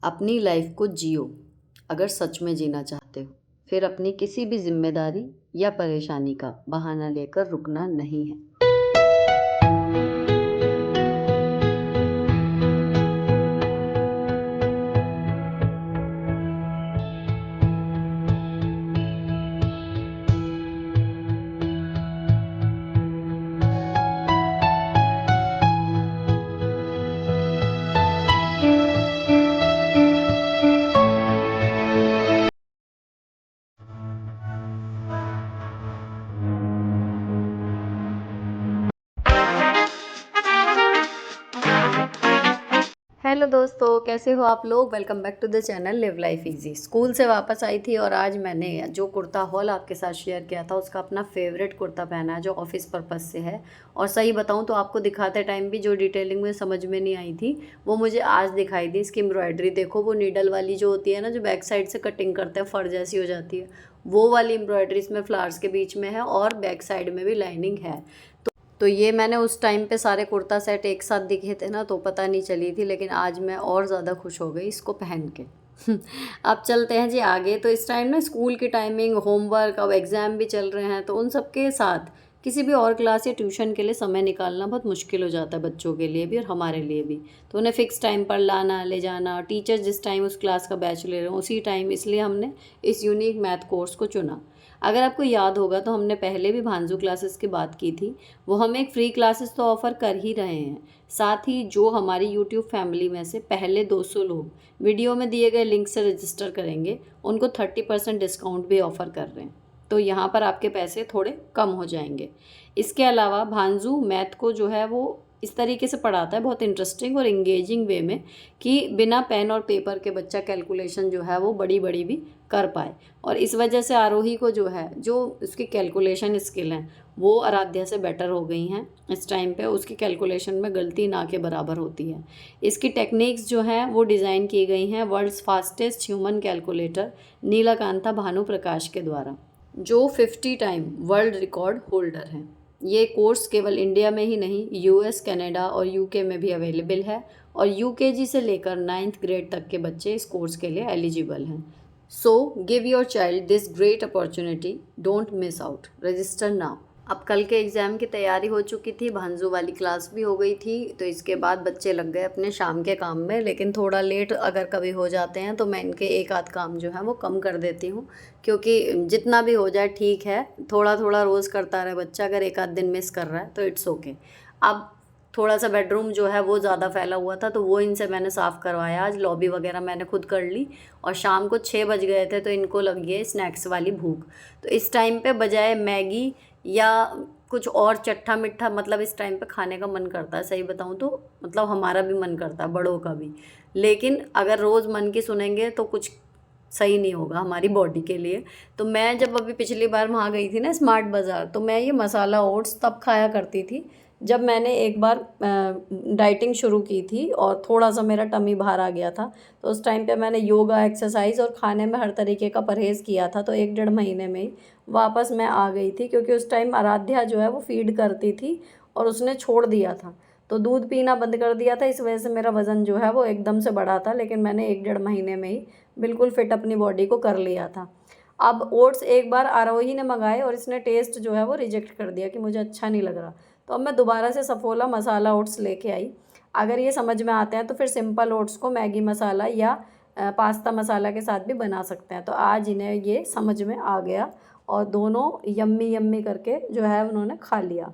अपनी लाइफ को जियो अगर सच में जीना चाहते हो। फिर अपनी किसी भी जिम्मेदारी या परेशानी का बहाना लेकर रुकना नहीं है। हेलो दोस्तों, कैसे हो आप लोग। Welcome back to the channel live life easy. School से वापस आई थी और आज मैंने जो कुर्ता हॉल आपके साथ शेयर किया था उसका अपना फेवरेट कुर्ता पहना है जो ऑफिस पर्पस से है। और सही बताऊं तो आपको दिखाते टाइम भी जो डिटेलिंग में समझ में नहीं आई थी वो मुझे आज दिखाई दी। इसकी एम्ब्रॉयडरी देखो, वो नीडल वाली जो होती है ना, जो बैक साइड से कटिंग करते हैं फर जैसी हो जाती है, वो वाली एम्ब्रॉयडरी इसमें फ्लावर्स के बीच में है और बैक साइड में भी लाइनिंग है। तो ये मैंने उस टाइम पे सारे कुर्ता सेट एक साथ दिखे थे ना, तो पता नहीं चली थी, लेकिन आज मैं और ज़्यादा खुश हो गई इसको पहन के। अब चलते हैं जी आगे। तो इस टाइम ना स्कूल की टाइमिंग, होमवर्क, अब एग्ज़ाम भी चल रहे हैं, तो उन सब के साथ किसी भी और क्लास या ट्यूशन के लिए समय निकालना बहुत मुश्किल हो जाता है, बच्चों के लिए भी और हमारे लिए भी। तो उन्हें फ़िक्स टाइम पर लाना ले जाना, टीचर जिस टाइम उस क्लास का बैच ले रहे हो उसी टाइम, इसलिए हमने इस यूनिक मैथ कोर्स को चुना। अगर आपको याद होगा तो हमने पहले भी भांजू क्लासेस की बात की थी। वो हम एक फ्री क्लासेस तो ऑफ़र कर ही रहे हैं, साथ ही जो हमारी यूट्यूब फैमिली में से पहले 200 लोग वीडियो में दिए गए लिंक से रजिस्टर करेंगे उनको 30% डिस्काउंट भी ऑफ़र कर रहे हैं। तो यहाँ पर आपके पैसे थोड़े कम हो जाएंगे। इसके अलावा भांजू मैथ को जो है वो इस तरीके से पढ़ाता है, बहुत इंटरेस्टिंग और इंगेजिंग वे में, कि बिना पेन और पेपर के बच्चा कैलकुलेशन जो है वो बड़ी बड़ी भी कर पाए। और इस वजह से आरोही को जो है, जो उसकी कैलकुलेशन स्किल हैं वो आराध्या से बेटर हो गई हैं। इस टाइम पे उसकी कैलकुलेशन में गलती ना के बराबर होती है। इसकी टेक्निक्स जो हैं वो डिज़ाइन की गई हैं world's fastest human calculator Neelakanta Bhanu Prakash के द्वारा, जो 50 टाइम वर्ल्ड रिकॉर्ड होल्डर हैं। ये कोर्स केवल इंडिया में ही नहीं, यूएस, कनाडा और यूके में भी अवेलेबल है और यूकेजी से लेकर 9th ग्रेड तक के बच्चे इस कोर्स के लिए एलिजिबल हैं। So give your child this great opportunity, don't miss out, register now. अब कल के एग्ज़ाम की तैयारी हो चुकी थी, भांजू वाली क्लास भी हो गई थी, तो इसके बाद बच्चे लग गए अपने शाम के काम में। लेकिन थोड़ा लेट अगर कभी हो जाते हैं तो मैं इनके एक आध काम जो है वो कम कर देती हूँ, क्योंकि जितना भी हो जाए ठीक है, थोड़ा थोड़ा रोज़ करता रहे बच्चा। अगर एक आध दिन मिस कर रहा है तो इट्स ओके। अब थोड़ा सा बेडरूम जो है वो ज़्यादा फैला हुआ था तो वो इनसे मैंने साफ़ करवाया आज। लॉबी वगैरह मैंने खुद कर ली और शाम को 6 बज गए थे तो इनको लग गई स्नैक्स वाली भूख। तो इस टाइम पे बजाय मैगी या कुछ और चट्टा मिट्ठा, मतलब इस टाइम पे खाने का मन करता है, सही बताऊँ तो मतलब हमारा भी मन करता है, बड़ों का भी। लेकिन अगर रोज़ मन की सुनेंगे तो कुछ सही नहीं होगा हमारी बॉडी के लिए। तो मैं जब अभी पिछली बार वहाँ गई थी ना स्मार्ट बाज़ार, तो मैं ये मसाला ओट्स तब खाया करती थी जब मैंने एक बार डाइटिंग शुरू की थी और थोड़ा सा मेरा टमी बाहर आ गया था। तो उस टाइम पे मैंने योगा, एक्सरसाइज और खाने में हर तरीके का परहेज़ किया था, तो 1 डेढ़ महीने में ही वापस मैं आ गई थी, क्योंकि उस टाइम आराध्या जो है वो फीड करती थी और उसने छोड़ दिया था, तो दूध पीना बंद कर दिया था। इस वजह से मेरा वज़न जो है वो एकदम से बढ़ा था, लेकिन मैंने 1 डेढ़ महीने में ही बिल्कुल फिट अपनी बॉडी को कर लिया था। अब ओट्स एक बार आरोही ने मंगाए और इसने टेस्ट जो है वो रिजेक्ट कर दिया कि मुझे अच्छा नहीं लग रहा। तो अब मैं दोबारा से सफोला मसाला ओट्स लेके आई। अगर ये समझ में आते हैं तो फिर सिंपल ओट्स को मैगी मसाला या पास्ता मसाला के साथ भी बना सकते हैं। तो आज इन्हें ये समझ में आ गया और दोनों यम्मी यम्मी करके जो है उन्होंने खा लिया।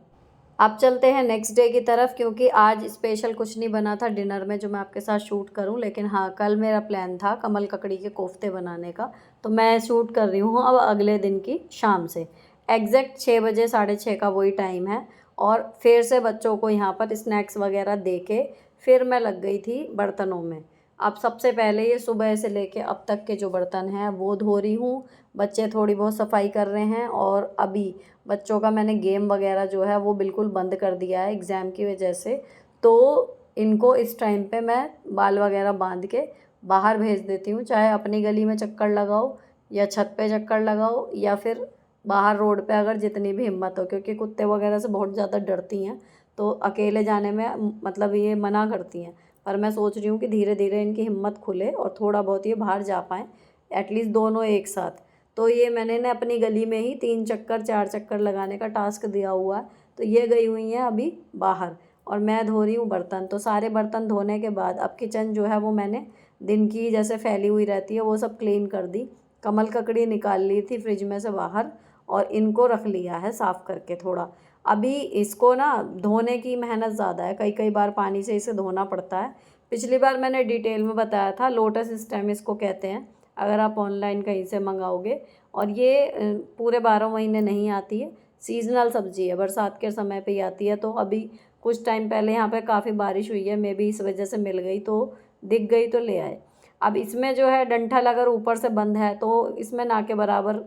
अब चलते हैं नेक्स्ट डे की तरफ, क्योंकि आज स्पेशल कुछ नहीं बना था डिनर में जो मैं आपके साथ शूट करूं। लेकिन हाँ, कल मेरा प्लान था कमल ककड़ी के कोफ्ते बनाने का, तो मैं शूट कर रही हूँ अब अगले दिन की शाम से। एग्जैक्ट 6 बजे, 6:30 का वही टाइम है। और फिर से बच्चों को यहाँ पर स्नैक्स वगैरह दे के फिर मैं लग गई थी बर्तनों में। अब सबसे पहले ये सुबह से लेके अब तक के जो बर्तन हैं वो धो रही हूँ। बच्चे थोड़ी बहुत सफाई कर रहे हैं और अभी बच्चों का मैंने गेम वगैरह जो है वो बिल्कुल बंद कर दिया है एग्ज़ाम की वजह से। तो इनको इस टाइम पे मैं बाल वगैरह बांध के बाहर भेज देती हूँ, चाहे अपनी गली में चक्कर लगाओ या छत पे चक्कर लगाओ या फिर बाहर रोड पे, अगर जितनी भी हिम्मत हो, क्योंकि कुत्ते वगैरह से बहुत ज़्यादा डरती हैं तो अकेले जाने में मतलब ये मना करती हैं। पर मैं सोच रही हूँ कि धीरे धीरे इनकी हिम्मत खुले और थोड़ा बहुत ये बाहर जा पाएँ, एटलीस्ट दोनों एक साथ। तो ये मैंने ना अपनी गली में ही 3 चक्कर 4 चक्कर लगाने का टास्क दिया हुआ है। तो ये गई हुई हैं अभी बाहर और मैं धो रही हूँ बर्तन। तो सारे बर्तन धोने के बाद अब किचन जो है वो मैंने दिन की जैसे फैली हुई रहती है वो सब क्लीन कर दी। कमल ककड़ी निकाल ली थी फ्रिज में से बाहर और इनको रख लिया है साफ़ करके थोड़ा। अभी इसको ना धोने की मेहनत ज़्यादा है, कई कई बार पानी से इसे धोना पड़ता है। पिछली बार मैंने डिटेल में बताया था, लोटस स्टेम इसको कहते हैं, अगर आप ऑनलाइन कहीं से मंगाओगे। और ये पूरे 12 महीने नहीं आती है, सीजनल सब्जी है, बरसात के समय पे ही आती है। तो अभी कुछ टाइम पहले यहाँ पे काफ़ी बारिश हुई है, मे बी इस वजह से मिल गई, तो दिख गई तो ले आए। अब इसमें जो है डंठल अगर ऊपर से बंद है तो इसमें ना के बराबर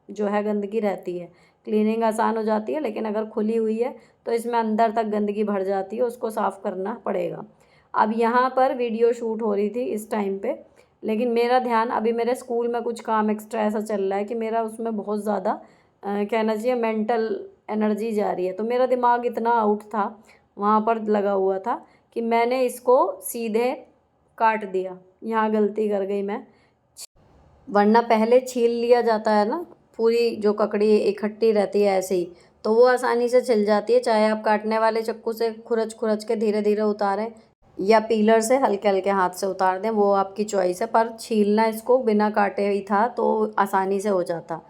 जो है गंदगी रहती है, क्लीनिंग आसान हो जाती है। लेकिन अगर खुली हुई है तो इसमें अंदर तक गंदगी भर जाती है, उसको साफ़ करना पड़ेगा। अब यहाँ पर वीडियो शूट हो रही थी इस टाइम पे, लेकिन मेरा ध्यान अभी मेरे स्कूल में कुछ काम एक्स्ट्रा ऐसा चल रहा है कि मेरा उसमें बहुत ज़्यादा कहना चाहिए मेंटल एनर्जी जा रही है। तो मेरा दिमाग इतना आउट था, वहाँ पर लगा हुआ था कि मैंने इसको सीधे काट दिया। यहाँ गलती कर गई मैं, वरना पहले छील लिया जाता है ना, पूरी जो ककड़ी इकट्ठी रहती है ऐसे ही, तो वो आसानी से छिल जाती है। चाहे आप काटने वाले चाकू से खुरच खुरच के धीरे धीरे उतारें या पीलर से हल्के हल्के हाथ से उतार दें, वो आपकी चॉइस है। पर छीलना इसको बिना काटे ही था तो आसानी से हो जाता।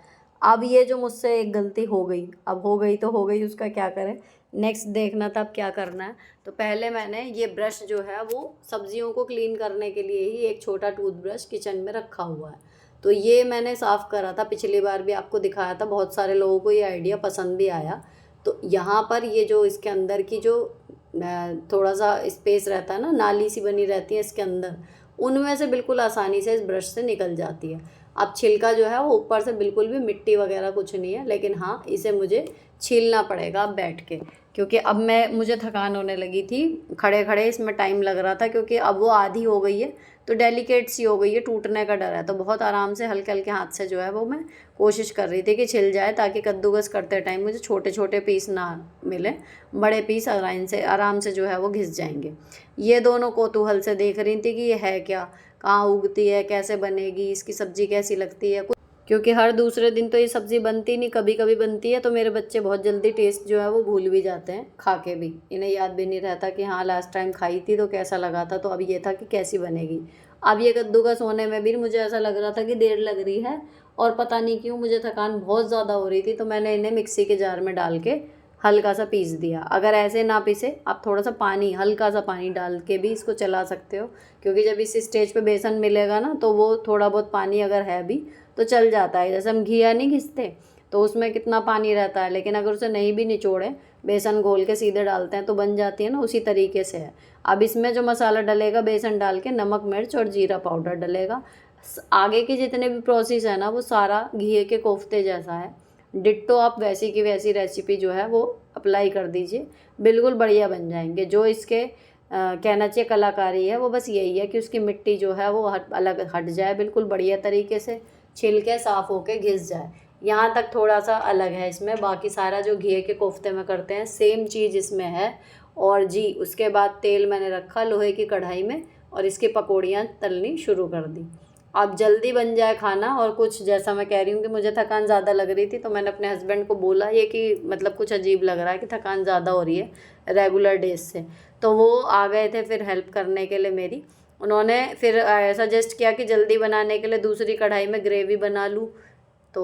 अब ये जो मुझसे एक गलती हो गई, अब हो गई तो हो गई, उसका क्या करें, नेक्स्ट देखना था अब क्या करना है। तो पहले मैंने ये ब्रश जो है वो सब्जियों को क्लीन करने के लिए ही एक छोटा टूथब्रश किचन में रखा हुआ है। तो ये मैंने साफ़ करा था, पिछली बार भी आपको दिखाया था, बहुत सारे लोगों को ये आइडिया पसंद भी आया। तो यहाँ पर ये जो इसके अंदर की जो थोड़ा सा स्पेस रहता है ना, नाली सी बनी रहती है इसके अंदर, उनमें से बिल्कुल आसानी से इस ब्रश से निकल जाती है। अब छिलका जो है वो ऊपर से बिल्कुल भी मिट्टी वगैरह कुछ नहीं है, लेकिन हाँ इसे मुझे छीलना पड़ेगा अब बैठ के, क्योंकि अब मुझे थकान होने लगी थी, खड़े खड़े इसमें टाइम लग रहा था, क्योंकि अब वो आधी हो गई है तो डेलिकेट सी हो गई है, टूटने का डर है। तो बहुत आराम से हल्के हल्के हाथ से जो है वो मैं कोशिश कर रही थी कि छिल जाए, ताकि कद्दूकस करते टाइम मुझे छोटे छोटे पीस ना मिले, बड़े पीस आराम से जो है वो घिस जाएंगे। ये दोनों कौतूहल से देख रही थी कि ये है क्या, कहाँ उगती है, कैसे बनेगी, इसकी सब्ज़ी कैसी लगती है। क्योंकि हर दूसरे दिन तो ये सब्ज़ी बनती नहीं, कभी कभी बनती है। तो मेरे बच्चे बहुत जल्दी टेस्ट जो है वो भूल भी जाते हैं, खा के भी इन्हें याद भी नहीं रहता कि हाँ लास्ट टाइम खाई थी तो कैसा लगा था। तो अब ये था कि कैसी बनेगी। अब ये कद्दूकस होने में भी मुझे ऐसा लग रहा था कि देर लग रही है, और पता नहीं क्यों मुझे थकान बहुत ज़्यादा हो रही थी। तो मैंने इन्हें मिक्सी के जार में डाल के हल्का सा पीस दिया। अगर ऐसे ना पीसे, आप थोड़ा सा पानी, हल्का सा पानी डाल के भी इसको चला सकते हो, क्योंकि जब इस स्टेज पे बेसन मिलेगा ना तो वो थोड़ा बहुत पानी अगर है भी तो चल जाता है। जैसे हम घिया नहीं घिसते तो उसमें कितना पानी रहता है, लेकिन अगर उसे नहीं भी निचोड़े, बेसन घोल के सीधे डालते हैं तो बन जाती है ना, उसी तरीके से है। अब इसमें जो मसाला डलेगा, बेसन डाल के नमक मिर्च और जीरा पाउडर डलेगा। आगे के जितने भी प्रोसेस है ना वो सारा घिये के कोफ्ते जैसा है, डिट्टो आप वैसी की वैसी रेसिपी जो है वो अप्लाई कर दीजिए, बिल्कुल बढ़िया बन जाएंगे। जो इसके कहना चाहिए कलाकारी है वो बस यही है कि उसकी मिट्टी जो है वो अलग हट जाए, बिल्कुल बढ़िया तरीके से छिल के साफ़ होके घिस जाए। यहाँ तक थोड़ा सा अलग है इसमें, बाकी सारा जो घिये के कोफ्ते में करते हैं सेम चीज़ इसमें है। और जी उसके बाद तेल मैंने रखा लोहे की कढ़ाई में और इसकी पकौड़ियाँ तलनी शुरू कर दी। अब जल्दी बन जाए खाना। और कुछ जैसा मैं कह रही हूँ कि मुझे थकान ज़्यादा लग रही थी, तो मैंने अपने हस्बैंड को बोला ये कि मतलब कुछ अजीब लग रहा है कि थकान ज़्यादा हो रही है रेगुलर डेज से। तो वो आ गए थे फिर हेल्प करने के लिए मेरी। उन्होंने फिर सजेस्ट किया कि जल्दी बनाने के लिए दूसरी कढ़ाई में ग्रेवी बना लूँ। तो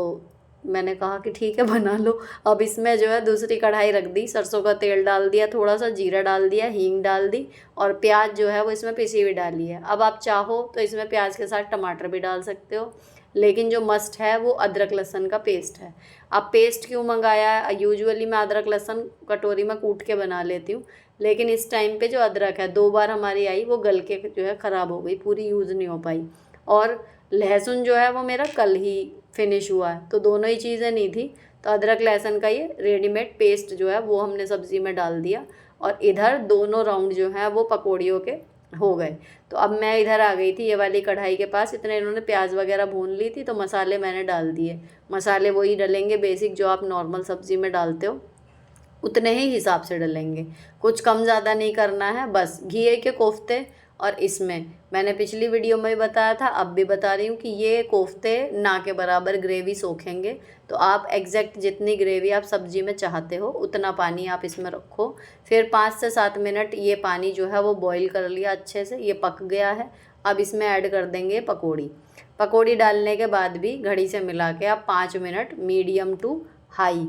मैंने कहा कि ठीक है बना लो। अब इसमें जो है दूसरी कढ़ाई रख दी, सरसों का तेल डाल दिया, थोड़ा सा जीरा डाल दिया, हींग डाल दी, और प्याज जो है वो इसमें पिसी हुई डाली है। अब आप चाहो तो इसमें प्याज के साथ टमाटर भी डाल सकते हो, लेकिन जो मस्ट है वो अदरक लहसुन का पेस्ट है। अब पेस्ट क्यों मंगाया है, यूजुअली मैं अदरक लहसुन कटोरी में कूट के बना लेती हूँ, लेकिन इस टाइम पे जो अदरक है 2 बार हमारी आई, वो गल के जो है ख़राब हो गई, पूरी यूज़ नहीं हो पाई। और लहसुन जो है वो मेरा कल ही फिनिश हुआ है, तो दोनों ही चीज़ें नहीं थी। तो अदरक लहसुन का ये रेडीमेड पेस्ट जो है वो हमने सब्ज़ी में डाल दिया, और इधर दोनों राउंड जो है वो पकौड़ियों के हो गए। तो अब मैं इधर आ गई थी ये वाली कढ़ाई के पास, इतने इन्होंने प्याज वगैरह भून ली थी, तो मसाले मैंने डाल दिए। मसाले वही डलेंगे बेसिक जो आप नॉर्मल सब्ज़ी में डालते हो, उतने ही हिसाब से डलेंगे, कुछ कम ज़्यादा नहीं करना है। बस घिये के कोफ्ते और इसमें मैंने पिछली वीडियो में भी बताया था, अब भी बता रही हूँ कि ये कोफ्ते ना के बराबर ग्रेवी सोखेंगे। तो आप एग्जैक्ट जितनी ग्रेवी आप सब्जी में चाहते हो उतना पानी आप इसमें रखो। फिर 5 से 7 मिनट ये पानी जो है वो बॉईल कर लिया अच्छे से, ये पक गया है। अब इसमें ऐड कर देंगे पकौड़ी। पकौड़ी डालने के बाद भी घड़ी से मिला के आप 5 minute medium to high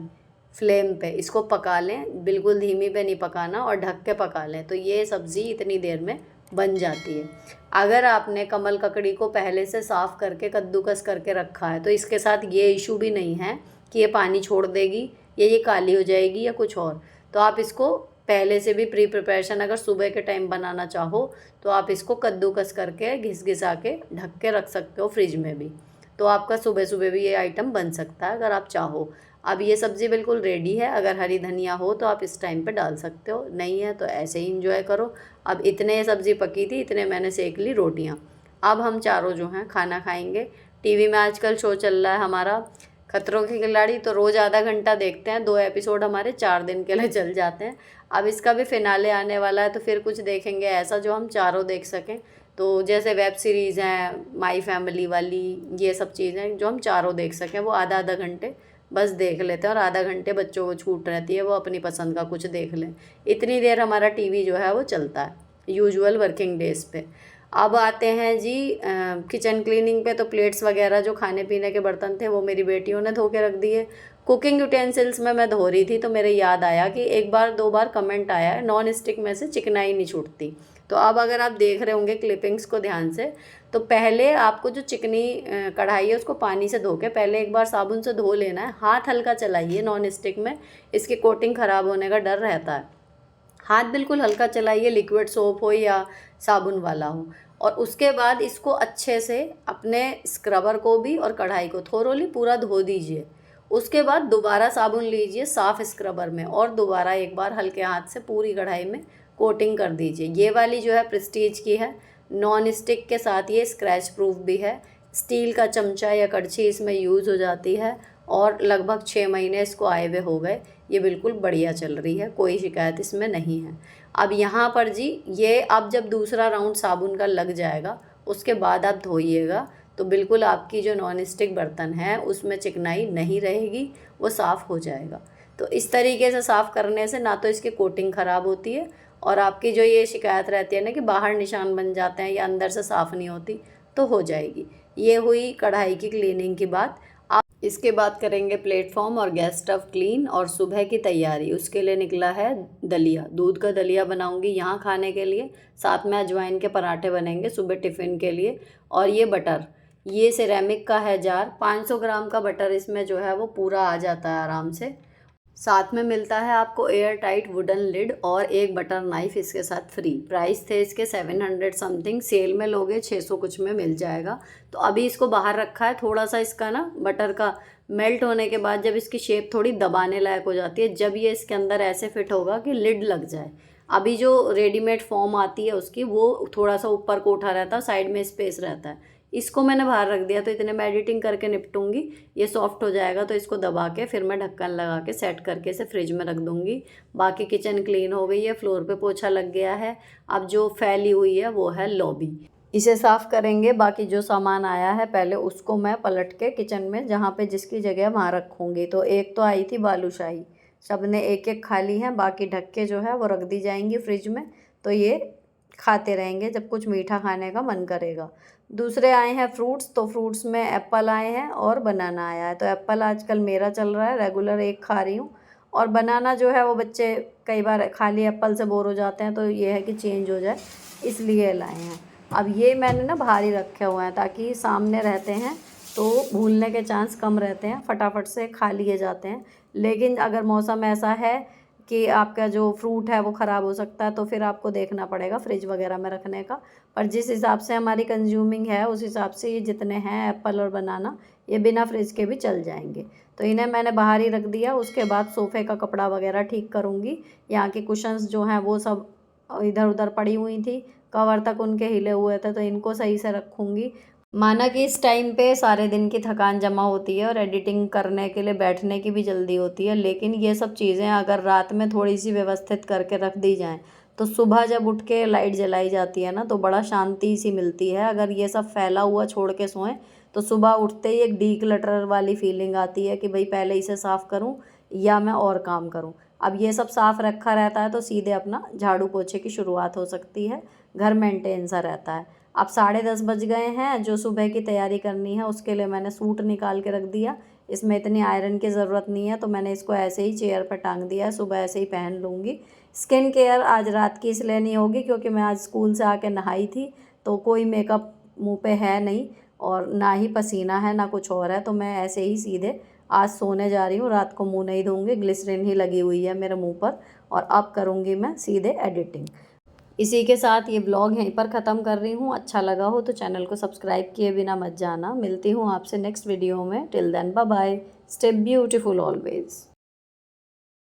flame पे इसको पका लें, बिल्कुल धीमी पे नहीं पकाना और ढक के पका लें। तो ये सब्ज़ी इतनी देर में बन जाती है। अगर आपने कमल ककड़ी को पहले से साफ़ करके कद्दूकस करके रखा है तो इसके साथ ये इशू भी नहीं है कि ये पानी छोड़ देगी या ये काली हो जाएगी या कुछ और। तो आप इसको पहले से भी प्री प्रिपरेशन अगर सुबह के टाइम बनाना चाहो तो आप इसको कद्दूकस करके घिस घिसा के ढक के रख सकते हो फ्रिज में भी। तो आपका सुबह सुबह भी ये आइटम बन सकता है अगर आप चाहो। अब ये सब्ज़ी बिल्कुल रेडी है, अगर हरी धनिया हो तो आप इस टाइम पे डाल सकते हो, नहीं है तो ऐसे ही इंजॉय करो। अब इतने सब्ज़ी पकी थी, इतने मैंने सेक ली रोटियां। अब हम चारों जो हैं खाना खाएंगे। टीवी में आजकल शो चल रहा है हमारा खतरों के खिलाड़ी, तो रोज़ आधा घंटा देखते हैं, 2 एपिसोड हमारे 4 दिन के लिए चल जाते हैं। अब इसका भी फिनाले आने वाला है तो फिर कुछ देखेंगे ऐसा जो हम चारों देख सकें। तो जैसे वेब सीरीज़ हैं माई फैमिली वाली, ये सब चीज़ें जो हम चारों देख सकें, वो आधा आधा घंटे बस देख लेते हैं और आधा घंटे बच्चों को छूट रहती है, वो अपनी पसंद का कुछ देख लें। इतनी देर हमारा टीवी जो है वो चलता है यूजुअल वर्किंग डेज़ पे। अब आते हैं जी किचन क्लीनिंग पे। तो प्लेट्स वगैरह जो खाने पीने के बर्तन थे वो मेरी बेटियों ने धो के रख दिए। कुकिंग यूटेंसिल्स में मैं धो रही थी तो मेरे याद आया कि एक बार 2 बार कमेंट आया है नॉन स्टिक में से चिकनाई नहीं छूटती। तो अब अगर आप देख रहे होंगे क्लिपिंग्स को ध्यान से, तो पहले आपको जो चिकनी कढ़ाई है उसको पानी से धो के पहले एक बार साबुन से धो लेना है। हाथ हल्का चलाइए, नॉन स्टिक में इसकी कोटिंग ख़राब होने का डर रहता है। हाथ बिल्कुल हल्का चलाइए, लिक्विड सोप हो या साबुन वाला हो। और उसके बाद इसको अच्छे से अपने स्क्रबर को भी और कढ़ाई को थोरोली पूरा धो दीजिए। उसके बाद दोबारा साबुन लीजिए साफ़ स्क्रबर में और दोबारा एक बार हल्के हाथ से पूरी कढ़ाई में कोटिंग कर दीजिए। ये वाली जो है प्रेस्टीज की है, नॉन स्टिक के साथ ये स्क्रैच प्रूफ भी है। स्टील का चमचा या कड़छी इसमें यूज़ हो जाती है और लगभग 6 महीने इसको आए हुए हो गए। ये बिल्कुल बढ़िया चल रही है, कोई शिकायत इसमें नहीं है। अब यहाँ पर जी ये अब जब दूसरा राउंड साबुन का लग जाएगा उसके बाद आप धोइएगा तो बिल्कुल आपकी जो नॉन स्टिक बर्तन है उसमें चिकनाई नहीं रहेगी, वो साफ़ हो जाएगा। तो इस तरीके से साफ़ करने से ना तो इसकी कोटिंग ख़राब होती है और आपकी जो ये शिकायत रहती है ना कि बाहर निशान बन जाते हैं या अंदर से साफ़ नहीं होती, तो हो जाएगी। ये हुई कढ़ाई की क्लीनिंग की बात। आप इसके बाद करेंगे प्लेटफॉर्म और गैस स्टव क्लीन और सुबह की तैयारी। उसके लिए निकला है दलिया, दूध का दलिया बनाऊंगी यहाँ खाने के लिए, साथ में अजवाइन के पराठे बनेंगे सुबह टिफ़िन के लिए। और ये बटर, ये सिरेमिक का है जार, 500 ग्राम का बटर इसमें जो है वो पूरा आ जाता है आराम से। साथ में मिलता है आपको एयर टाइट वुडन लिड और एक बटर नाइफ इसके साथ फ्री। प्राइस थे इसके 700 समथिंग, सेल में लोगे 600 कुछ में मिल जाएगा। तो अभी इसको बाहर रखा है, थोड़ा सा इसका ना बटर का मेल्ट होने के बाद जब इसकी शेप थोड़ी दबाने लायक हो जाती है, जब ये इसके अंदर ऐसे फिट होगा कि लिड लग जाए। अभी जो रेडीमेड फॉर्म आती है उसकी वो थोड़ा सा ऊपर को उठा रहता है, साइड में स्पेस रहता है। इसको मैंने बाहर रख दिया तो इतने मैं एडिटिंग करके निपटूंगी, ये सॉफ्ट हो जाएगा तो इसको दबा के फिर मैं ढक्कन लगा के सेट करके इसे फ्रिज में रख दूंगी। बाकी किचन क्लीन हो गई है, फ्लोर पे पोछा लग गया है। अब जो फैली हुई है वो है लॉबी, इसे साफ़ करेंगे। बाकी जो सामान आया है पहले उसको मैं पलट के किचन में जहाँ पे जिसकी जगह वहाँ रखूँगी। तो एक तो आई थी बालूशाही, सब ने एक एक खा ली है, बाकी ढक्के जो है वो रख दी जाएंगी फ्रिज में, तो ये खाते रहेंगे जब कुछ मीठा खाने का मन करेगा। दूसरे आए हैं फ्रूट्स, तो फ्रूट्स में एप्पल आए हैं और बनाना आया है। तो एप्पल आजकल मेरा चल रहा है, रेगुलर एक खा रही हूँ। और बनाना जो है वो बच्चे कई बार खाली एप्पल से बोर हो जाते हैं, तो ये है कि चेंज हो जाए इसलिए लाए हैं। अब ये मैंने ना बाहर ही रखे हुए हैं ताकि सामने रहते हैं तो भूलने के चांस कम रहते हैं, फटाफट से खा लिए जाते हैं। लेकिन अगर मौसम ऐसा है कि आपका जो फ्रूट है वो ख़राब हो सकता है तो फिर आपको देखना पड़ेगा फ्रिज वगैरह में रखने का। पर जिस हिसाब से हमारी कंज्यूमिंग है उस हिसाब से ये जितने हैं एप्पल और बनाना ये बिना फ्रिज के भी चल जाएंगे। तो इन्हें मैंने बाहर ही रख दिया। उसके बाद सोफ़े का कपड़ा वगैरह ठीक करूँगी। यहाँ की कुशन्स जो हैं वो सब इधर उधर पड़ी हुई थी, कवर तक उनके हिले हुए थे, तो इनको सही से रखूँगी। माना कि इस टाइम पे सारे दिन की थकान जमा होती है और एडिटिंग करने के लिए बैठने की भी जल्दी होती है, लेकिन ये सब चीज़ें अगर रात में थोड़ी सी व्यवस्थित करके रख दी जाएं तो सुबह जब उठ के लाइट जलाई जाती है ना तो बड़ा शांति सी मिलती है। अगर ये सब फैला हुआ छोड़ के सोएं तो सुबह उठते ही एक डीक्लटर वाली फीलिंग आती है कि भाई पहले इसे साफ़ करूं या मैं और काम करूं। अब ये सब साफ़ रखा रहता है तो सीधे अपना झाड़ू पोछे की शुरुआत हो सकती है, घर मेंटेन सा रहता है। अब 10:30 बज गए हैं, जो सुबह की तैयारी करनी है उसके लिए मैंने सूट निकाल के रख दिया। इसमें इतनी आयरन की ज़रूरत नहीं है तो मैंने इसको ऐसे ही चेयर पर टांग दिया है, सुबह ऐसे ही पहन लूँगी। स्किन केयर आज रात की इसलिए नहीं होगी क्योंकि मैं आज स्कूल से आके नहाई थी, तो कोई मेकअप मुँह पे है नहीं और ना ही पसीना है ना कुछ और है, तो मैं ऐसे ही सीधे आज सोने जा रही हूँ। रात को मुँह नहीं धोऊंगी, ग्लिसरीन ही लगी हुई है मेरे मुँह पर। और अब करूँगी मैं सीधे एडिटिंग। इसी के साथ ये ब्लॉग यहीं पर ख़त्म कर रही हूँ। अच्छा लगा हो तो चैनल को सब्सक्राइब किए बिना मत जाना। मिलती हूँ आपसे नेक्स्ट वीडियो में। Till then bye bye, stay beautiful always.